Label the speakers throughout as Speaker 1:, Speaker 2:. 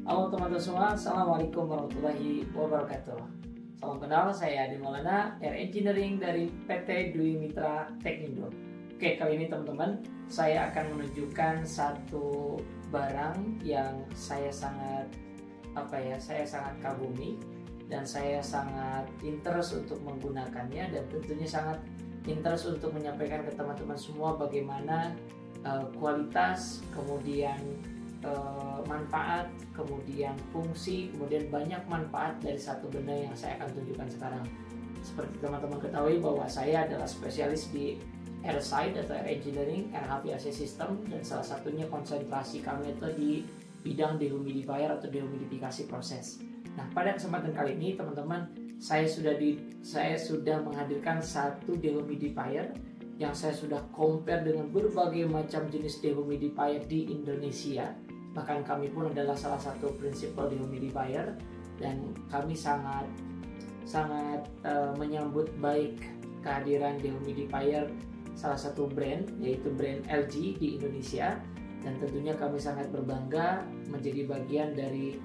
Speaker 1: Halo teman-teman semua, Assalamualaikum warahmatullahi wabarakatuh. Salam kenal, saya Adi Maulana, Air Engineering dari PT Dwi Mitra Teknindo. Oke, kali ini teman-teman, saya akan menunjukkan satu barang yang saya sangat kagumi dan saya sangat interest untuk menggunakannya, dan tentunya sangat interest untuk menyampaikan ke teman-teman semua bagaimana kualitas, kemudian manfaat, kemudian fungsi, kemudian banyak manfaat dari satu benda yang saya akan tunjukkan sekarang. Seperti teman-teman ketahui bahwa saya adalah spesialis di airside atau air engineering, air HVAC system, dan salah satunya konsentrasi kami itu di bidang dehumidifier atau dehumidifikasi proses. Nah, pada kesempatan kali ini teman-teman, saya sudah menghadirkan satu dehumidifier yang saya sudah compare dengan berbagai macam jenis dehumidifier di Indonesia. Bahkan kami pun adalah salah satu prinsipal dehumidifier, dan kami sangat menyambut baik kehadiran dehumidifier salah satu brand, yaitu brand LG di Indonesia, dan tentunya kami sangat berbangga menjadi bagian dari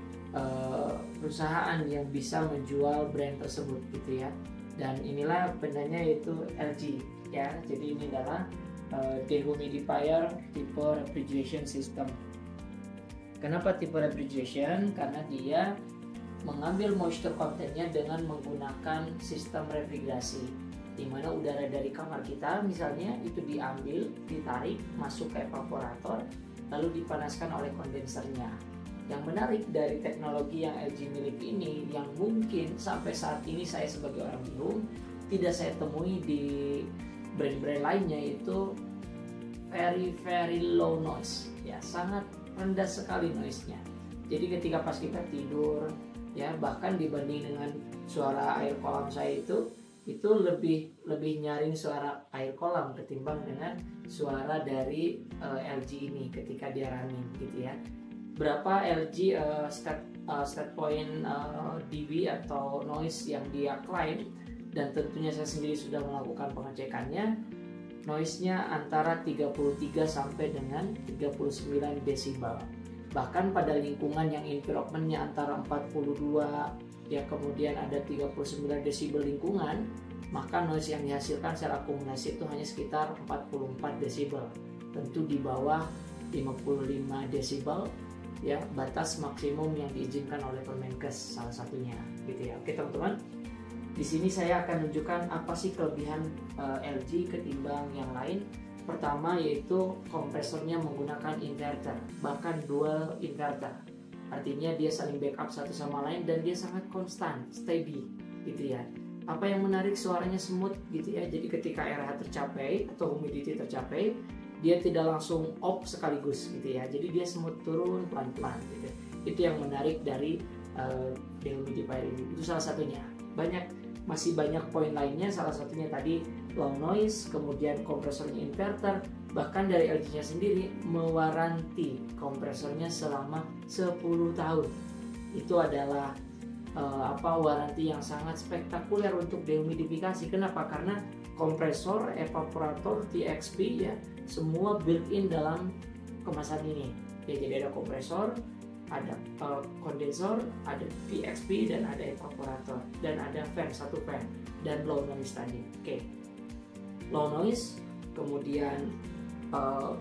Speaker 1: perusahaan yang bisa menjual brand tersebut gitu ya. Dan inilah bendanya, yaitu LG ya. Jadi ini adalah dehumidifier tipe refrigeration system. Kenapa tipe refrigeration? Karena dia mengambil moisture content-nya dengan menggunakan sistem refrigerasi, di mana udara dari kamar kita misalnya itu diambil, ditarik masuk ke evaporator, lalu dipanaskan oleh kondensernya. Yang menarik dari teknologi yang LG miliki ini, yang mungkin sampai saat ini saya sebagai orang bingung tidak saya temui di brand-brand lainnya, itu very low noise ya, sangat rendah sekali noise-nya. Jadi ketika pas kita tidur ya, bahkan dibanding dengan suara air kolam saya itu lebih nyaring suara air kolam ketimbang dengan suara dari LG ini ketika dia running gitu ya. Berapa LG stat point dB atau noise yang dia klaim, dan tentunya saya sendiri sudah melakukan pengecekannya. Noise-nya antara 33 sampai dengan 39 desibel. Bahkan pada lingkungan yang environment-nya antara 42 ya, kemudian ada 39 desibel lingkungan, maka noise yang dihasilkan secara akumulasi itu hanya sekitar 44 desibel. Tentu di bawah 55 desibel ya, batas maksimum yang diizinkan oleh Permenkes salah satunya gitu ya. Oke teman-teman, di sini saya akan menunjukkan apa sih kelebihan LG ketimbang yang lain. Pertama yaitu kompresornya menggunakan inverter, bahkan dual inverter. Artinya dia saling backup satu sama lain dan dia sangat konstan, steady gitu ya. Apa yang menarik, suaranya smooth gitu ya. Jadi ketika RH tercapai atau humidity tercapai, dia tidak langsung off sekaligus gitu ya. Jadi dia smooth turun pelan-pelan gitu. Itu yang menarik dari dehumidifier ini. Itu salah satunya. Masih banyak poin lainnya, salah satunya tadi low noise, kemudian kompresornya inverter, bahkan dari LG-nya sendiri mewaranti kompresornya selama 10 tahun. Itu adalah waranti yang sangat spektakuler untuk dehumidifikasi. Kenapa? Karena kompresor, evaporator, TXP ya, semua built-in dalam kemasan ini. Ya, jadi ada kompresor, ada kondensor, ada TXP, dan ada evaporator, dan ada satu fan, dan low noise tadi. Oke. Low noise, kemudian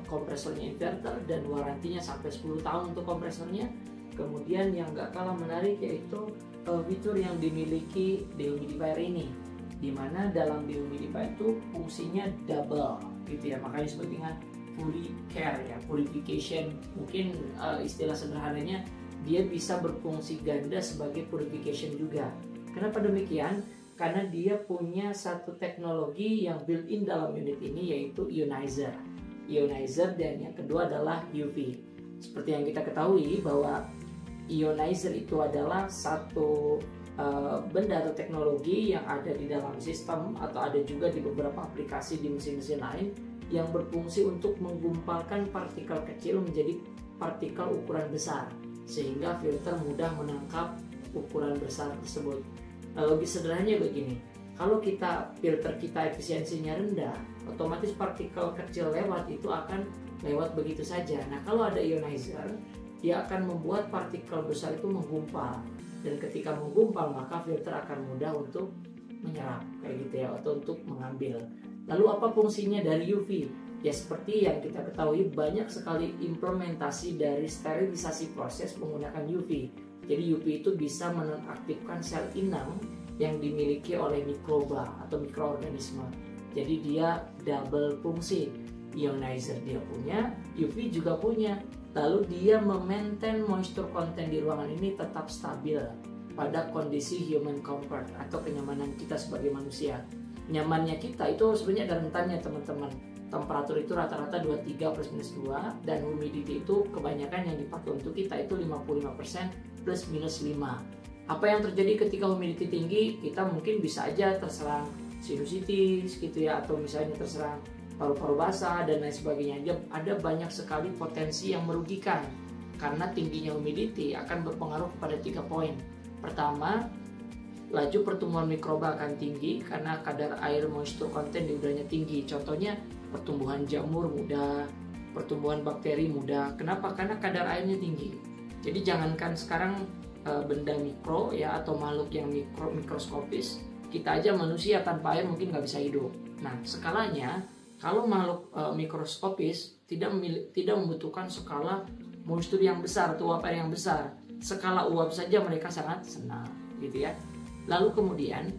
Speaker 1: kompresornya inverter, dan warantinya sampai 10 tahun untuk kompresornya. Kemudian yang gak kalah menarik yaitu fitur yang dimiliki dehumidifier ini, dimana dalam dehumidifier itu fungsinya double gitu ya, makanya disebut dengan fully care ya, purification. Mungkin istilah sederhananya dia bisa berfungsi ganda sebagai purification juga. Kenapa demikian? Karena dia punya satu teknologi yang built-in dalam unit ini, yaitu ionizer, dan yang kedua adalah UV. Seperti yang kita ketahui bahwa ionizer itu adalah satu benda atau teknologi yang ada di dalam sistem atau ada juga di beberapa aplikasi di mesin-mesin lain, yang berfungsi untuk menggumpalkan partikel kecil menjadi partikel ukuran besar, sehingga filter mudah menangkap ukuran besar tersebut. Nah, logis sederhananya begini, kalau filter kita efisiensinya rendah, otomatis partikel kecil lewat itu akan lewat begitu saja. Nah, kalau ada ionizer, dia akan membuat partikel besar itu menggumpal, dan ketika menggumpal maka filter akan mudah untuk menyerap kayak gitu ya, atau untuk mengambil. Lalu apa fungsinya dari UV? Ya seperti yang kita ketahui, banyak sekali implementasi dari sterilisasi proses menggunakan UV. Jadi UV itu bisa menonaktifkan sel inang yang dimiliki oleh mikroba atau mikroorganisme. Jadi dia double fungsi, ionizer dia punya, UV juga punya. Lalu dia memaintain moisture content di ruangan ini tetap stabil pada kondisi human comfort atau kenyamanan kita sebagai manusia. Nyamannya kita itu sebenarnya ada rentannya teman-teman. Temperatur itu rata-rata 23 plus minus 2, dan humidity itu kebanyakan yang dipakai untuk kita itu 55% plus minus 5. Apa yang terjadi ketika humidity tinggi? Kita mungkin bisa aja terserang sinusitis gitu ya, atau misalnya terserang paru-paru basah dan lain sebagainya. Ada banyak sekali potensi yang merugikan karena tingginya humidity akan berpengaruh pada 3 poin. Pertama, laju pertumbuhan mikroba akan tinggi karena kadar air moisture content di udaranya tinggi. Contohnya pertumbuhan jamur mudah, pertumbuhan bakteri mudah. Kenapa? Karena kadar airnya tinggi. Jadi jangankan sekarang benda mikro ya, atau makhluk yang mikroskopis, kita aja manusia tanpa air mungkin nggak bisa hidup. Nah, skalanya kalau makhluk mikroskopis tidak membutuhkan skala moisture yang besar atau uap air yang besar. Skala uap saja mereka sangat senang gitu ya. Lalu kemudian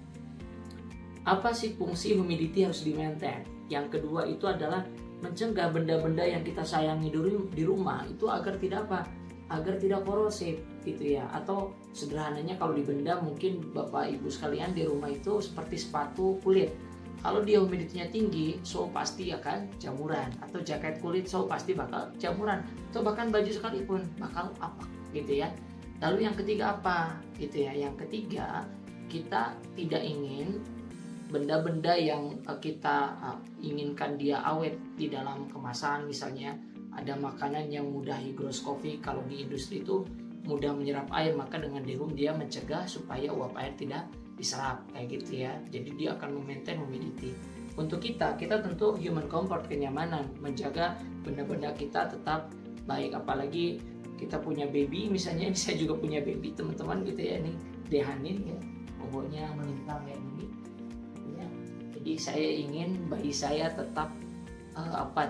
Speaker 1: apa sih fungsi humidity harus di-maintain? Yang kedua itu adalah mencegah benda-benda yang kita sayangi di rumah itu agar tidak apa? Agar tidak korosif gitu ya. Atau sederhananya kalau di benda, mungkin Bapak Ibu sekalian di rumah itu seperti sepatu kulit. Kalau dia humidity-nya tinggi, so pasti akan jamuran. Atau jaket kulit, so pasti bakal jamuran. Atau bahkan baju sekalipun bakal apa gitu ya. Lalu yang ketiga apa gitu ya? Yang ketiga, kita tidak ingin benda-benda yang kita inginkan dia awet di dalam kemasan. Misalnya ada makanan yang mudah hygroscopic, kalau di industri itu mudah menyerap air, maka dengan dehum dia mencegah supaya uap air tidak diserap kayak gitu ya. Jadi dia akan memaintain humidity. Untuk kita tentu human comfort, kenyamanan, menjaga benda-benda kita tetap baik. Apalagi kita punya baby, misalnya saya juga punya baby teman-teman gitu ya, ini Dehanin ya, pokoknya melintang kayak gini ya. Jadi saya ingin bayi saya tetap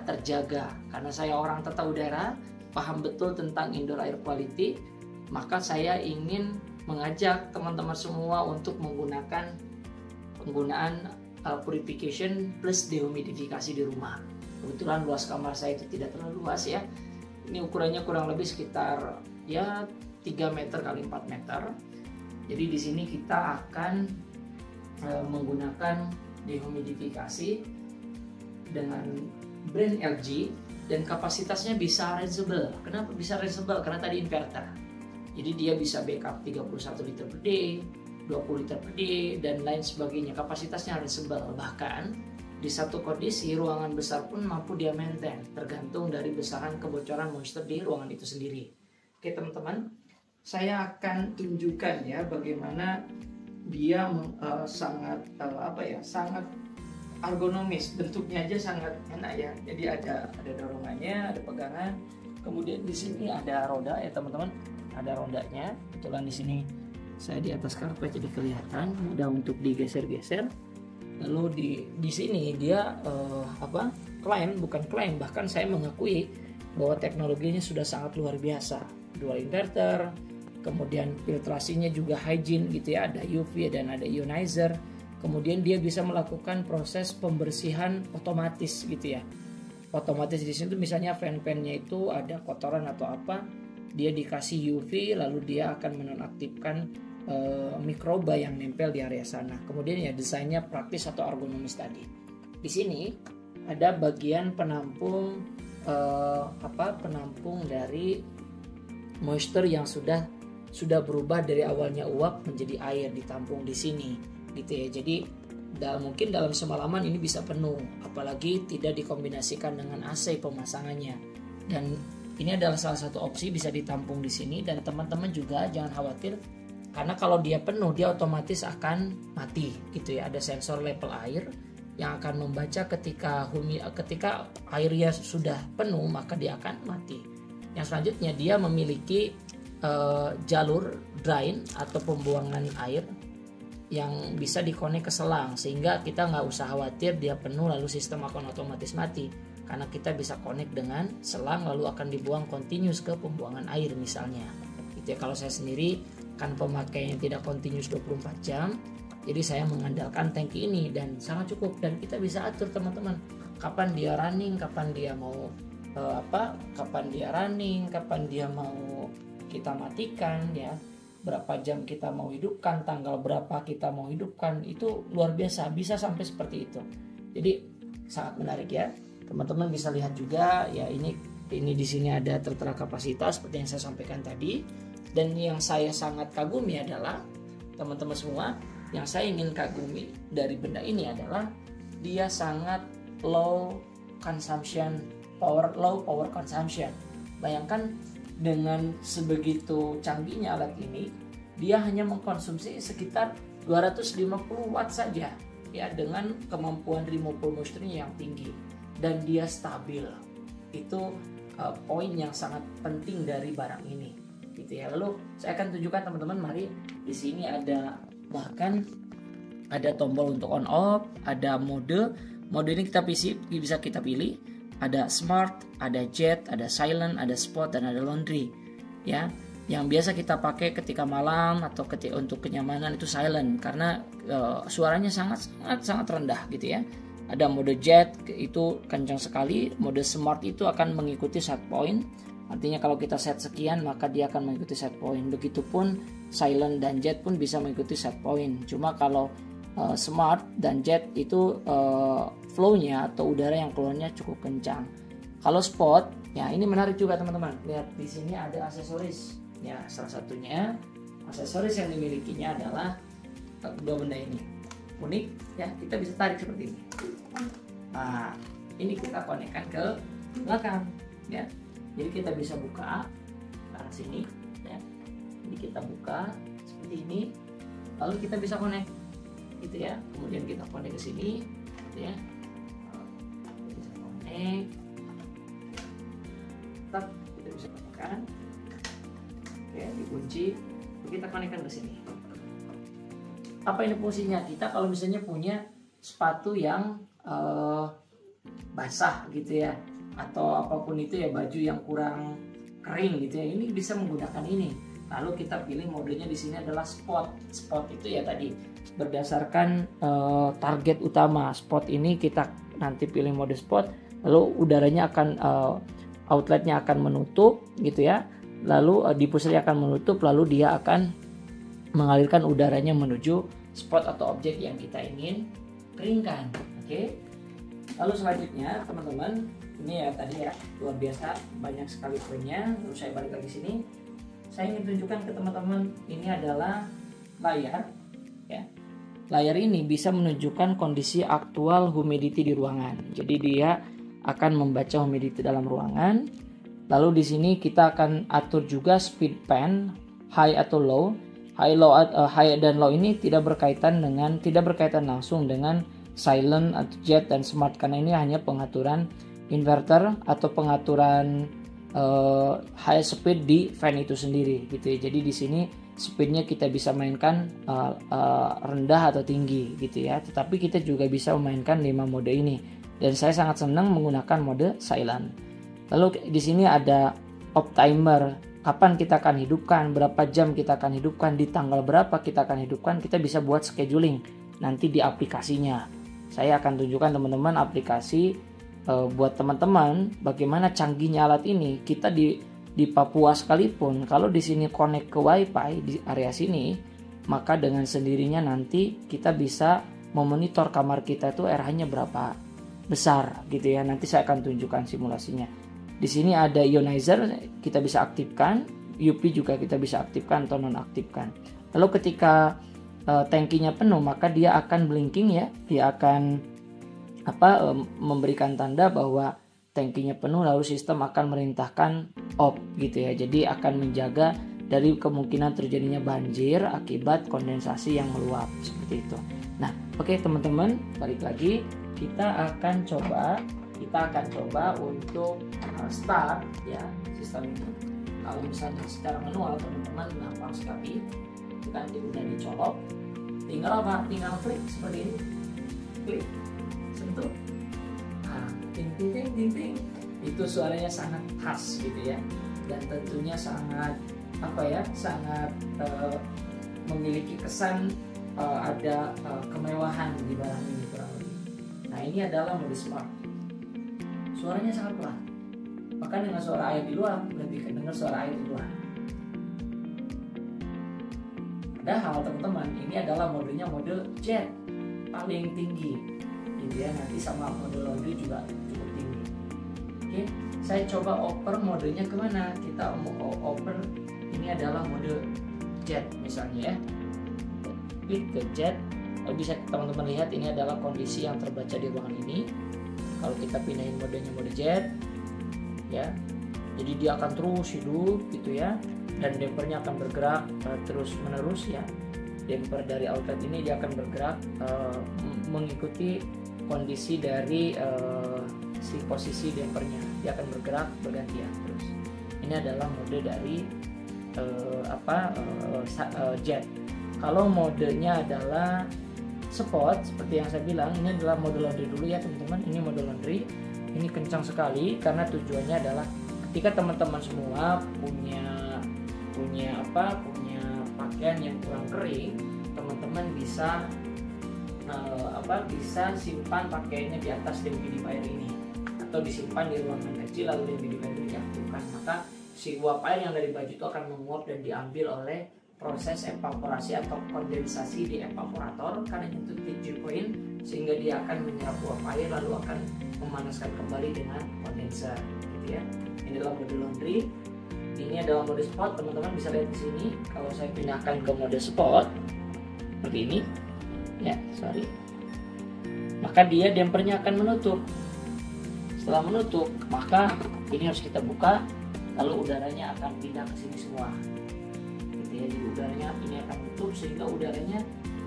Speaker 1: terjaga, karena saya orang tata udara, paham betul tentang indoor air quality. Maka saya ingin mengajak teman-teman semua untuk menggunakan purification plus dehumidifikasi di rumah. Kebetulan luas kamar saya itu tidak terlalu luas ya. Ini ukurannya kurang lebih sekitar ya 3 meter kali 4 meter. Jadi di sini kita akan menggunakan dehumidifikasi dengan brand LG, dan kapasitasnya bisa reusable. Kenapa bisa reusable? Karena tadi inverter. Jadi dia bisa backup 31 liter per day, 20 liter per day, dan lain sebagainya. Kapasitasnya reusable. Bahkan di satu kondisi ruangan besar pun mampu dia maintain, tergantung dari besaran kebocoran moisture di ruangan itu sendiri. Oke teman-teman, saya akan tunjukkan ya bagaimana dia sangat sangat ergonomis, bentuknya aja sangat enak ya. Jadi ada dorongannya, ada pegangan. Kemudian di sini ada roda ya teman-teman, ada rodanya. Kebetulan di sini saya di atas karpet jadi kelihatan, mudah untuk digeser-geser. Lalu di sini dia bukan klaim, bahkan saya mengakui bahwa teknologinya sudah sangat luar biasa. Dual inverter, kemudian filtrasinya juga hygiene gitu ya, ada UV dan ada ionizer. Kemudian dia bisa melakukan proses pembersihan otomatis gitu ya. Otomatis di sini tuh misalnya fan-nya itu ada kotoran atau apa, dia dikasih UV lalu dia akan menonaktifkan mikroba yang nempel di area sana. Kemudian ya desainnya praktis atau ergonomis tadi. Di sini ada bagian penampung penampung dari moisture yang sudah berubah dari awalnya uap menjadi air, ditampung di sini gitu ya. Jadi mungkin dalam semalaman ini bisa penuh, apalagi tidak dikombinasikan dengan AC pemasangannya. Dan ini adalah salah satu opsi, bisa ditampung di sini. Dan teman-teman juga jangan khawatir, karena kalau dia penuh dia otomatis akan mati gitu ya. Ada sensor level air yang akan membaca ketika airnya sudah penuh, maka dia akan mati. Yang selanjutnya dia memiliki jalur drain atau pembuangan air yang bisa dikonek ke selang, sehingga kita nggak usah khawatir dia penuh lalu sistem akan otomatis mati, karena kita bisa connect dengan selang lalu akan dibuang continuous ke pembuangan air misalnya gitu ya. Kalau saya sendiri kan pemakaian tidak continuous 24 jam, jadi saya mengandalkan tangki ini dan sangat cukup, dan kita bisa atur teman-teman kapan dia running, kapan dia mau kapan dia running, kapan dia mau kita matikan ya, berapa jam kita mau hidupkan, tanggal berapa kita mau hidupkan, itu luar biasa, bisa sampai seperti itu. Jadi sangat menarik ya. Teman-teman bisa lihat juga ya, ini di sini ada tertera kapasitas seperti yang saya sampaikan tadi. Dan yang saya sangat kagumi adalah teman-teman semua, yang saya ingin kagumi dari benda ini adalah dia sangat low power consumption. Bayangkan dengan sebegitu canggihnya alat ini, dia hanya mengkonsumsi sekitar 250 watt saja ya, dengan kemampuan removable moisture yang tinggi dan dia stabil. Itu poin yang sangat penting dari barang ini gitu ya. Lalu saya akan tunjukkan teman-teman, mari di sini ada bahkan ada tombol untuk on off, ada mode ini bisa kita pilih. Ada smart, ada jet, ada silent, ada spot, dan ada laundry ya. Yang biasa kita pakai ketika malam atau untuk kenyamanan itu silent, karena suaranya sangat rendah gitu ya. Ada mode jet, itu kencang sekali. Mode smart itu akan mengikuti set point, artinya kalau kita set sekian maka dia akan mengikuti set point. Begitupun silent dan jet pun bisa mengikuti set point. Cuma kalau smart dan jet itu flow-nya atau udara yang keluarnya cukup kencang. Kalau spot, ya ini menarik juga teman-teman. Lihat di sini ada aksesoris. Ya, salah satunya aksesoris yang dimilikinya adalah kedua benda ini. Unik ya, kita bisa tarik seperti ini. Nah, ini kita konekkan ke belakang ya. Jadi kita bisa buka ke arah sini ya. Jadi kita buka seperti ini. Lalu kita bisa konek gitu ya. Kemudian kita konek ke sini gitu ya. Bisa konek. Tetap kita bisa konekkan. Oke, dikunci. Kita konekkan ke sini. Apa ini fungsinya? Kita kalau misalnya punya sepatu yang basah gitu ya, atau apapun itu ya, baju yang kurang kering gitu ya, ini bisa menggunakan ini. Lalu kita pilih modenya di sini adalah spot. Spot itu ya tadi berdasarkan target utama. Spot ini kita nanti pilih mode spot, lalu udaranya akan outletnya akan menutup gitu ya. Lalu diffusernya akan menutup, lalu dia akan mengalirkan udaranya menuju spot atau objek yang kita ingin keringkan. Oke. Lalu selanjutnya teman-teman, ini ya tadi ya luar biasa banyak sekali poinnya. Lalu saya balik lagi sini. Saya ingin tunjukkan ke teman-teman, ini adalah layar ya. Layar ini bisa menunjukkan kondisi aktual humidity di ruangan. Jadi dia akan membaca humidity dalam ruangan. Lalu di sini kita akan atur juga speed pan, high atau low. High dan low ini tidak berkaitan langsung dengan silent atau jet dan smart, karena ini hanya pengaturan inverter atau pengaturan high speed di fan itu sendiri gitu ya. Jadi di sini speednya kita bisa mainkan rendah atau tinggi gitu ya. Tetapi kita juga bisa memainkan 5 mode ini, dan saya sangat senang menggunakan mode silent. Lalu di sini ada off timer, kapan kita akan hidupkan, berapa jam kita akan hidupkan, di tanggal berapa kita akan hidupkan. Kita bisa buat scheduling nanti di aplikasinya. Saya akan tunjukkan teman-teman aplikasi buat teman-teman bagaimana canggihnya alat ini. Kita di Papua sekalipun, kalau di sini connect ke WiFi di area sini, maka dengan sendirinya nanti kita bisa memonitor kamar kita itu RH-nya berapa besar gitu ya. Nanti saya akan tunjukkan simulasinya. Di sini ada ionizer, kita bisa aktifkan, UV juga kita bisa aktifkan atau nonaktifkan. Lalu ketika tangkinya penuh, maka dia akan blinking ya, dia akan memberikan tanda bahwa tangkinya penuh, lalu sistem akan merintahkan off gitu ya. Jadi akan menjaga dari kemungkinan terjadinya banjir akibat kondensasi yang meluap seperti itu. Nah, oke teman-teman, balik lagi kita akan coba kita akan coba untuk start ya sistem ini. Kalau misalnya secara manual teman-teman gampang sekali, kan udah dicolok, tinggal apa? Tinggal klik seperti ini, klik, sentuh, nah, ting ting ting ting ting, itu suaranya sangat khas gitu ya, dan tentunya sangat apa ya, sangat memiliki kesan ada kemewahan di barang ini kurang lebih. Nah ini adalah mode smart, suaranya sangat pelan, bahkan dengan suara air di luar lebih kedengar suara air di luar. Padahal teman-teman ini adalah modenya mode jet paling tinggi, gitu ya. Nanti sama mode laundry juga cukup tinggi. Oke, saya coba oper modenya kemana? Kita mau oper ini adalah mode jet misalnya ya. Klik ke jet, bisa teman-teman lihat ini adalah kondisi yang terbaca di ruangan ini. Kalau kita pindahin modenya mode jet, ya, jadi dia akan terus hidup gitu ya, dan dampernya akan bergerak terus menerus ya. Damper dari outlet ini dia akan bergerak mengikuti kondisi dari si posisi dampernya, dia akan bergerak bergantian terus. Ini adalah mode dari jet. Kalau modenya adalah sport, seperti yang saya bilang, ini adalah mode laundry dulu ya teman-teman. Ini mode laundry, ini kencang sekali karena tujuannya adalah ketika teman-teman semua punya pakaian yang kurang kering, teman-teman bisa bisa simpan pakaiannya di atas dehumidifier ini, atau disimpan di ruangan kecil lalu dehumidifier itu diaktifkan. Maka si uap air yang dari baju itu akan menguap dan diambil oleh proses evaporasi atau kondensasi di evaporator, karena itu dew point, sehingga dia akan menyerap uap air lalu akan memanaskan kembali dengan kondenser gitu ya. Ini adalah mode laundry. Ini adalah mode sport, teman-teman bisa lihat di sini. Kalau saya pindahkan ke mode sport seperti ini ya, maka dia dampernya akan menutup. Setelah menutup, maka ini harus kita buka, lalu udaranya akan pindah ke sini semua. Jadi udaranya ini akan tutup sehingga udaranya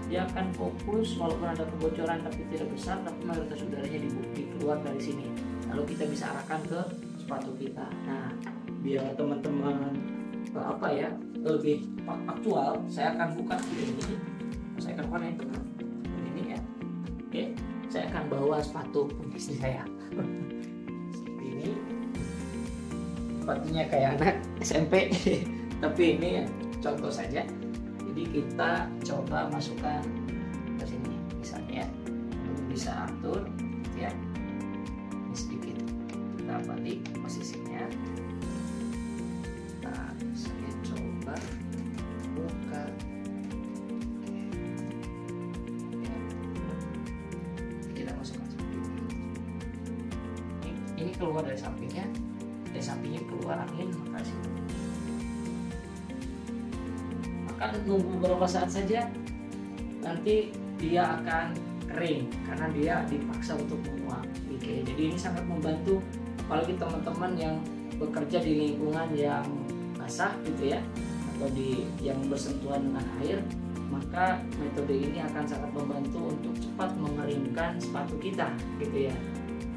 Speaker 1: dia akan fokus, walaupun ada kebocoran tapi tidak besar, tapi mayoritas udaranya keluar dari sini. Lalu kita bisa arahkan ke sepatu kita. Nah, biar teman-teman lebih aktual, saya akan buka ini. Saya akan warna ini ya. Oke, saya akan bawa sepatu istri saya. Seperti ini. Sepatunya kayak anak SMP, tapi ini ya contoh saja. Jadi kita coba masukkan ke sini misalnya, bisa atur ya, ini sedikit kita balik posisinya. Nah, saya coba buka ya. Kita masukkan seperti ini keluar dari sampingnya, keluar angin, maka sini nunggu beberapa saat saja, nanti dia akan kering karena dia dipaksa untuk menguap. Oke, jadi ini sangat membantu apalagi teman-teman yang bekerja di lingkungan yang basah gitu ya, atau yang bersentuhan dengan air, maka metode ini akan sangat membantu untuk cepat mengeringkan sepatu kita gitu ya.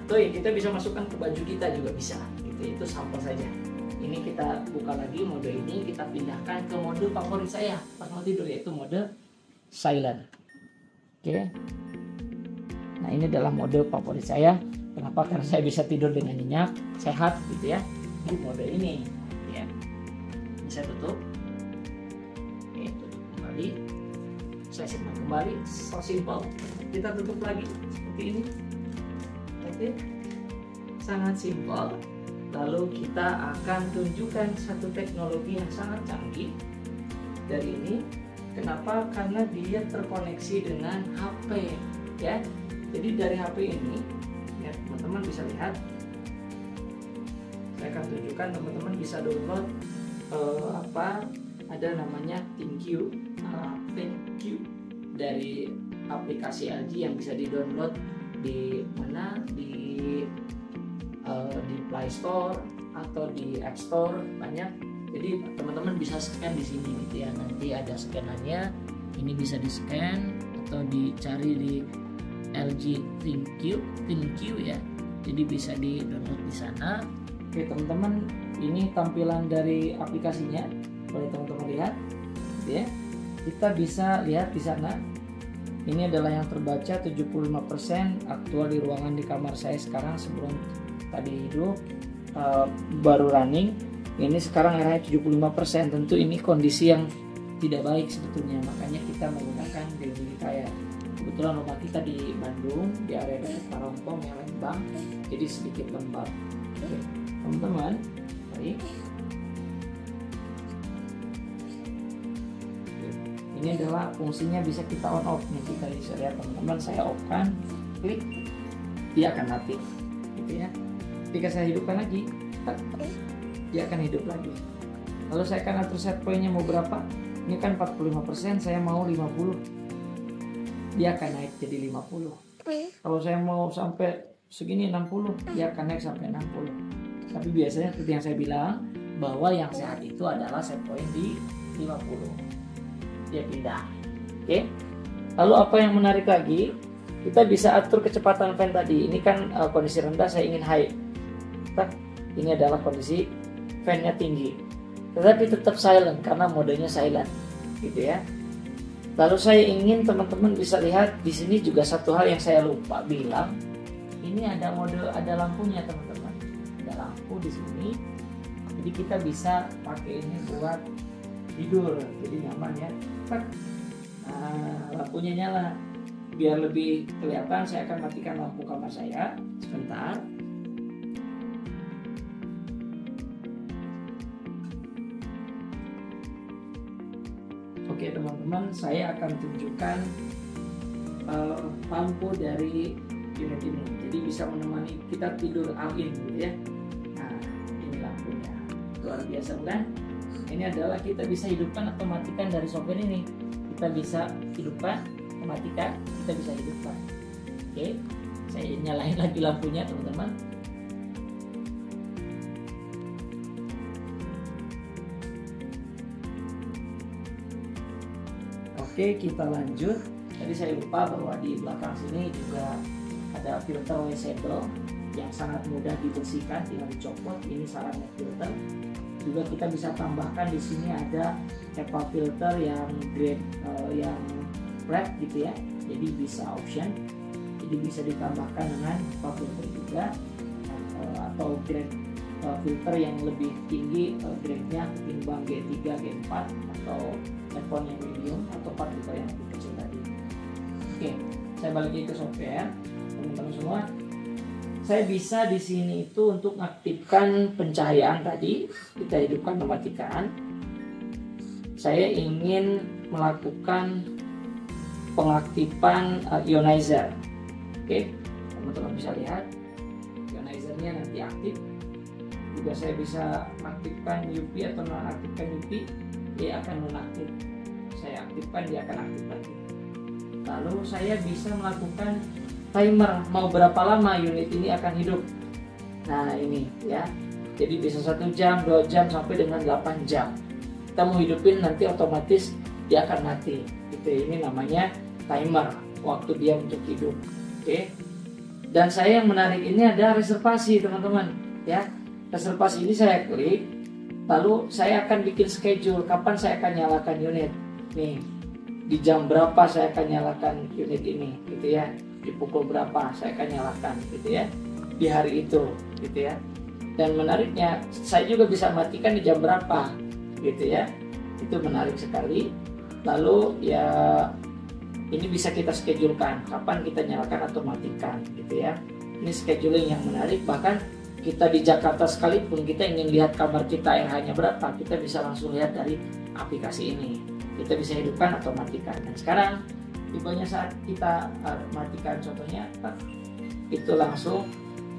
Speaker 1: Atau ya kita bisa masukkan ke baju kita juga bisa gitu, itu sampel saja. Ini kita buka lagi mode ini, kita pindahkan ke mode favorit saya pas mau tidur, yaitu mode silent. Oke. Nah, ini adalah mode favorit saya. Kenapa? Karena saya bisa tidur dengan nyenyak, sehat gitu ya. Di mode ini ya. Ini saya tutup. Oke, tutup kembali. Saya simpan kembali. So simple. Kita tutup lagi seperti ini. Oke. Sangat simpel. Lalu kita akan tunjukkan satu teknologi yang sangat canggih dari ini. Kenapa? Karena dia terkoneksi dengan HP ya. Jadi dari HP ini ya, teman-teman bisa lihat. Saya akan tunjukkan, teman-teman bisa download ada namanya ThinQ dari aplikasi LG yang bisa di-download di mana, di Play Store atau di App Store, banyak. Jadi teman-teman bisa scan di sini gitu ya. Nanti ada scanannya. Ini bisa di scan atau dicari di LG ThinQ ya. jadi bisa di download di sana. Oke teman-teman, ini tampilan dari aplikasinya, boleh teman-teman lihat ya. Kita bisa lihat di sana, ini adalah yang terbaca 75% aktual di ruangan di kamar saya sekarang sebelum tadi hidup, baru running. Ini sekarang airnya 75%. Tentu ini kondisi yang tidak baik sebetulnya, makanya kita menggunakan dehumidifier. Kebetulan rumah kita di Bandung, di area dekat Parongpong yang Lembang, jadi sedikit lembab. Oke, teman-teman, baik. Ini adalah fungsinya, bisa kita on off nih. Kita bisa lihat teman-teman, saya off kan, klik, dia akan mati, gitu ya. Ketika saya hidupkan lagi, dia akan hidup lagi. Lalu saya akan atur set pointnya mau berapa. Ini kan 45%, saya mau 50, dia akan naik jadi 50. Kalau saya mau sampai segini 60, dia akan naik sampai 60. Tapi biasanya seperti yang saya bilang, bahwa yang sehat itu adalah set point di 50. Dia pindah. Oke. Lalu apa yang menarik lagi, kita bisa atur kecepatan fan tadi. Ini kan kondisi rendah, saya ingin high. Ini adalah kondisi fan-nya tinggi, tetapi tetap silent karena modenya silent, gitu ya. Lalu saya ingin teman-teman bisa lihat di sini juga satu hal yang saya lupa bilang. Ini ada mode, ada lampunya teman-teman. Ada lampu di sini. Jadi kita bisa pakai ini buat tidur, jadi nyaman ya. Nah, lampunya nyala. Biar lebih kelihatan, saya akan matikan lampu kamar saya sebentar. Oke teman-teman, saya akan tunjukkan lampu dari unit ini. Jadi bisa menemani kita tidur all-in gitu ya. Nah, ini lampunya. Luar biasa bukan? Ini adalah kita bisa hidupkan atau matikan dari software ini. Kita bisa hidupkan, matikan, kita bisa hidupkan. Oke, saya nyalain lagi lampunya teman-teman. Oke, kita lanjut. Tadi saya lupa bahwa di belakang sini juga ada filter washable yang sangat mudah dibersihkan, tinggal dicopot. Ini sarannya filter. Juga kita bisa tambahkan di sini ada HEPA filter yang grade yang black gitu ya. Jadi bisa option. Jadi bisa ditambahkan dengan HEPA filter juga atau grade filter yang lebih tinggi grade-nya ketimbang G3, G4 atau handphone yang medium atau partikel yang lebih kecil tadi. Oke, saya balik lagi ke software, teman-teman semua. Saya bisa di sini itu untuk mengaktifkan pencahayaan tadi, kita hidupkan atau matikan. Saya ingin melakukan pengaktifan ionizer. Oke, teman-teman bisa lihat ionizernya nanti aktif. Juga saya bisa aktifkan UV atau nonaktifkan UV, dia akan nonaktif. Saya aktifkan, dia akan aktif lagi. Lalu saya bisa melakukan timer, mau berapa lama unit ini akan hidup. Nah ini ya, jadi bisa 1 jam, 2 jam sampai dengan 8 jam. Kita mau hidupin nanti otomatis dia akan mati. Gitu, ini namanya timer, waktu dia untuk hidup. Oke. Dan saya yang menarik ini ada reservasi teman-teman ya. Reservasi ini saya klik, lalu saya akan bikin schedule kapan saya akan nyalakan unit. Nih, di jam berapa saya akan nyalakan unit ini, gitu ya. Di pukul berapa saya akan nyalakan, gitu ya. Di hari itu, gitu ya. Dan menariknya, saya juga bisa matikan di jam berapa, gitu ya. Itu menarik sekali. Lalu ya, ini bisa kita schedulekan kapan kita nyalakan atau matikan, gitu ya. Ini scheduling yang menarik, bahkan kita di Jakarta sekalipun kita ingin lihat kamar kita RH-nya berapa, kita bisa langsung lihat dari aplikasi ini. Kita bisa hidupkan atau matikan. Dan sekarang tipenya saat kita matikan, contohnya itu langsung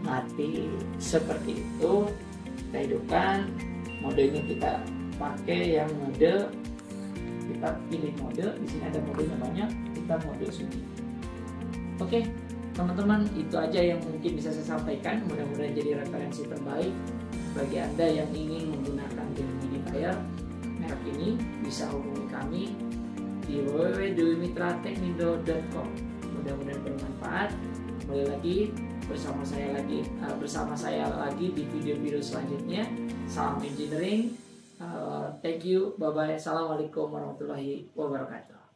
Speaker 1: mati seperti itu. Kita hidupkan, modenya kita pakai yang mode, kita pilih mode. Di sini ada modenya banyak, kita mode sunyi. Oke. Teman-teman, itu aja yang mungkin bisa saya sampaikan. Mudah-mudahan jadi referensi terbaik bagi Anda yang ingin menggunakan dehumidifier merek ini. Bisa hubungi kami di www.dehumitrateknindo.com. Mudah-mudahan bermanfaat. Kembali lagi, bersama saya lagi di video-video selanjutnya. Salam engineering. Thank you. Bye bye. Assalamualaikum warahmatullahi wabarakatuh.